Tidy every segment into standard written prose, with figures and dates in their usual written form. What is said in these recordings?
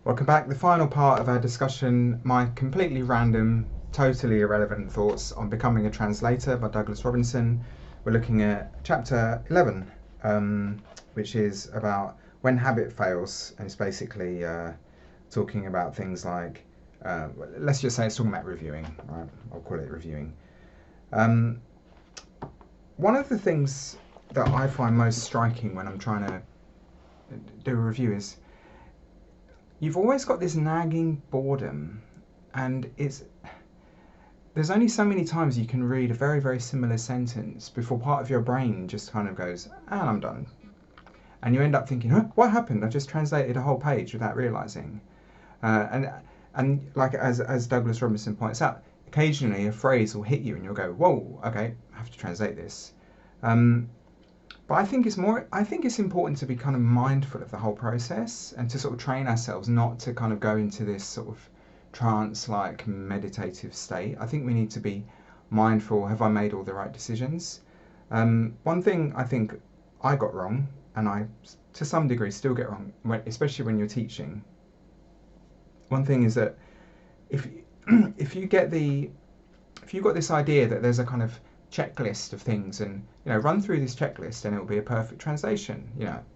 Welcome back. The final part of our discussion, my completely random, totally irrelevant thoughts on Becoming a Translator by Douglas Robinson. We're looking at chapter 11, which is about when habit fails, and it's basically talking about things like, let's just say it's talking about reviewing, right? I'll call it reviewing. One of the things that I find most striking when I'm trying to do a review is you've always got this nagging boredom, and there's only so many times you can read a very, very similar sentence before part of your brain just kind of goes, and I'm done. And you end up thinking, huh, what happened? I just translated a whole page without realizing. And like as Douglas Robinson points out, occasionally a phrase will hit you and you'll go, whoa, okay, I have to translate this. But I think it's important to be kind of mindful of the whole process and to sort of train ourselves not to kind of go into this sort of trance-like meditative state. I think we need to be mindful, have I made all the right decisions? One thing I think I got wrong, and I to some degree still get wrong, especially when you're teaching. One thing is that if you've got this idea that there's a kind of checklist of things, and run through this checklist and it will be a perfect translation.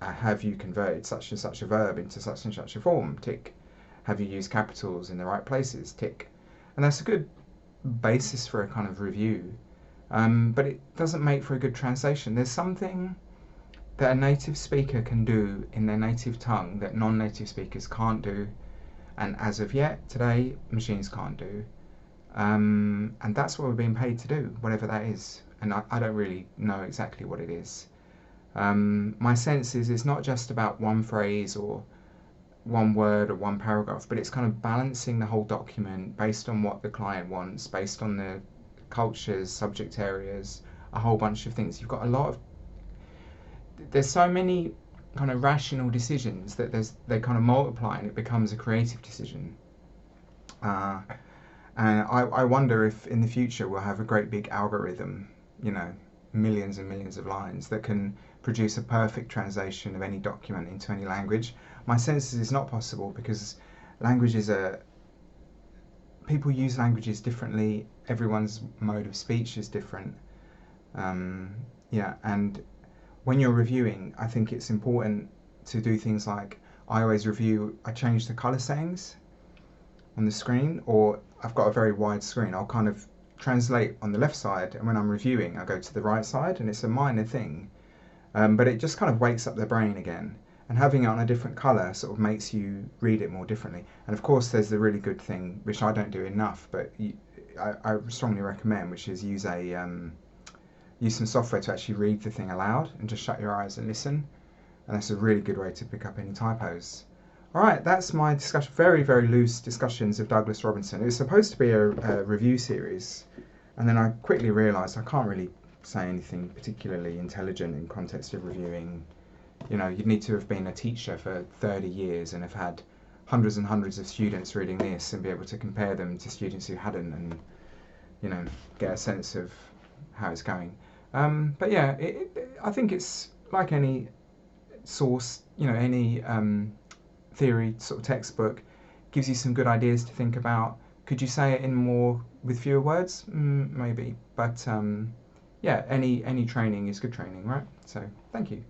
Have you converted such and such a verb into such and such a form? Tick. Have you used capitals in the right places? Tick. And that's a good basis for a kind of review, but it doesn't make for a good translation. There's something that a native speaker can do in their native tongue that non-native speakers can't do, and as of yet today machines can't do. And that's what we're being paid to do, whatever that is. And I don't really know exactly what it is. My sense is it's not just about one phrase or one word or one paragraph, but it's kind of balancing the whole document based on what the client wants, based on the cultures, subject areas, a whole bunch of things. You've got there's so many kind of rational decisions that they kind of multiply and it becomes a creative decision. And I wonder if in the future we'll have a great big algorithm, millions and millions of lines that can produce a perfect translation of any document into any language. My sense is it's not possible because people use languages differently. Everyone's mode of speech is different. And when you're reviewing, I think it's important to do things like I change the color settings on the screen, or I've got a very wide screen, I'll kind of translate on the left side, and when I'm reviewing I go to the right side, and it's a minor thing, but it just kind of wakes up the brain again, and having it on a different color sort of makes you read it more differently. And of course there's the really good thing, which I don't do enough, but I strongly recommend, which is use some software to actually read the thing aloud and just shut your eyes and listen, and that's a really good way to pick up any typos. Alright, that's my discussion, very, very loose discussions of Douglas Robinson. It was supposed to be a review series, and then I quickly realised I can't really say anything particularly intelligent in context of reviewing. You'd need to have been a teacher for 30 years and have had hundreds and hundreds of students reading this and be able to compare them to students who hadn't, and get a sense of how it's going. But yeah, I think it's like any source, any theory sort of textbook, gives you some good ideas to think about. Could you say it with fewer words? Maybe, but yeah, any training is good training, right? So thank you.